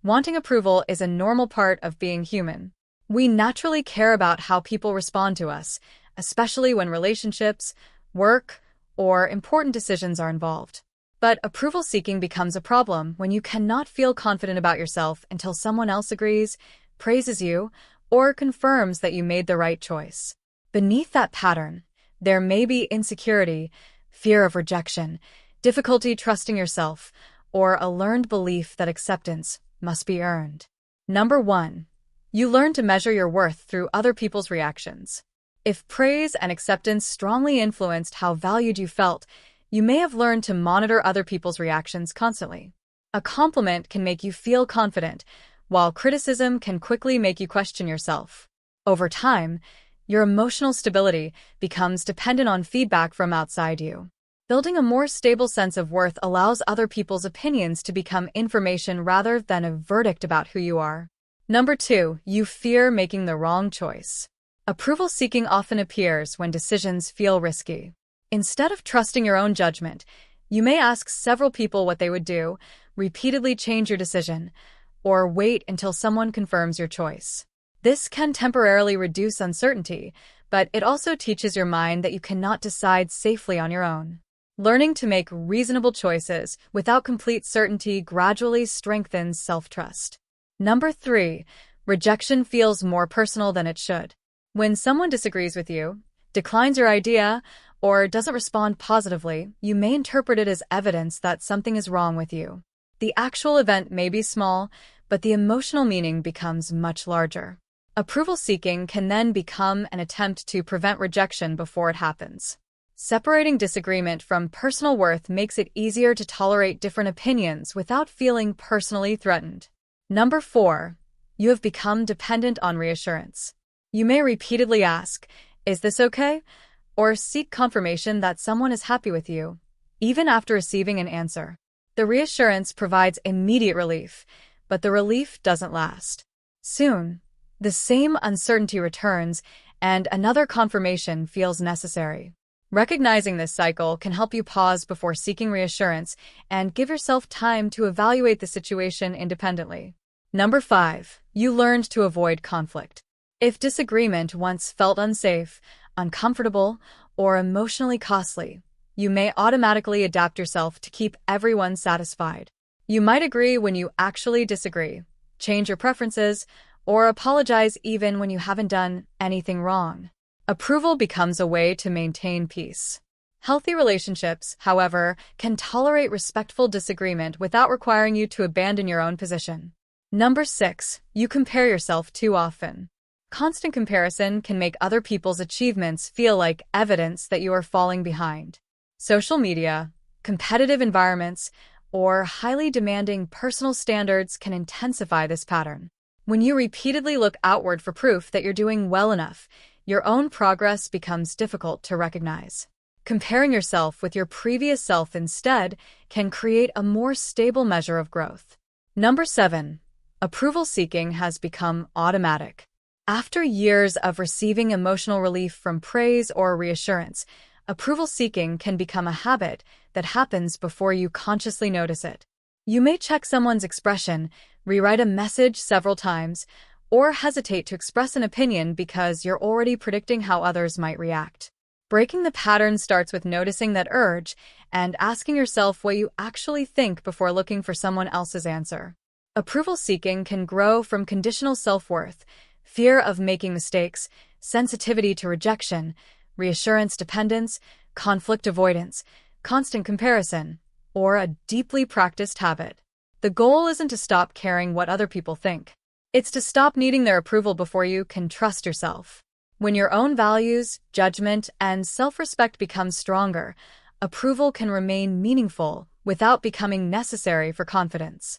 Wanting approval is a normal part of being human. We naturally care about how people respond to us, especially when relationships, work, or important decisions are involved. But approval seeking becomes a problem when you cannot feel confident about yourself until someone else agrees, praises you, or confirms that you made the right choice. Beneath that pattern, there may be insecurity, fear of rejection, difficulty trusting yourself, or a learned belief that acceptance must be earned. Number 1. You learn to measure your worth through other people's reactions. If praise and acceptance strongly influenced how valued you felt, you may have learned to monitor other people's reactions constantly. A compliment can make you feel confident, while criticism can quickly make you question yourself. Over time, your emotional stability becomes dependent on feedback from outside you. Building a more stable sense of worth allows other people's opinions to become information rather than a verdict about who you are. Number 2, you fear making the wrong choice. Approval seeking often appears when decisions feel risky. Instead of trusting your own judgment, you may ask several people what they would do, repeatedly change your decision, or wait until someone confirms your choice. This can temporarily reduce uncertainty, but it also teaches your mind that you cannot decide safely on your own. Learning to make reasonable choices without complete certainty gradually strengthens self-trust. Number 3, rejection feels more personal than it should. When someone disagrees with you, declines your idea, or doesn't respond positively, you may interpret it as evidence that something is wrong with you. The actual event may be small, but the emotional meaning becomes much larger. Approval seeking can then become an attempt to prevent rejection before it happens. Separating disagreement from personal worth makes it easier to tolerate different opinions without feeling personally threatened. Number 4, you have become dependent on reassurance. You may repeatedly ask, "Is this okay?" or seek confirmation that someone is happy with you, even after receiving an answer. The reassurance provides immediate relief, but the relief doesn't last. Soon, the same uncertainty returns, and another confirmation feels necessary. Recognizing this cycle can help you pause before seeking reassurance and give yourself time to evaluate the situation independently. Number 5, you learned to avoid conflict. If disagreement once felt unsafe, uncomfortable, or emotionally costly, you may automatically adapt yourself to keep everyone satisfied. You might agree when you actually disagree, change your preferences, or apologize even when you haven't done anything wrong. Approval becomes a way to maintain peace. Healthy relationships, however, can tolerate respectful disagreement without requiring you to abandon your own position. Number 6, you compare yourself too often. Constant comparison can make other people's achievements feel like evidence that you are falling behind. Social media, competitive environments, or highly demanding personal standards can intensify this pattern. When you repeatedly look outward for proof that you're doing well enough, your own progress becomes difficult to recognize. Comparing yourself with your previous self instead can create a more stable measure of growth. Number 7, approval seeking has become automatic. After years of receiving emotional relief from praise or reassurance, approval seeking can become a habit that happens before you consciously notice it. You may check someone's expression, rewrite a message several times, or hesitate to express an opinion because you're already predicting how others might react. Breaking the pattern starts with noticing that urge and asking yourself what you actually think before looking for someone else's answer. Approval seeking can grow from conditional self-worth, fear of making mistakes, sensitivity to rejection, reassurance dependence, conflict avoidance, constant comparison, or a deeply practiced habit. The goal isn't to stop caring what other people think. It's to stop needing their approval before you can trust yourself. When your own values, judgment, and self-respect become stronger, approval can remain meaningful without becoming necessary for confidence.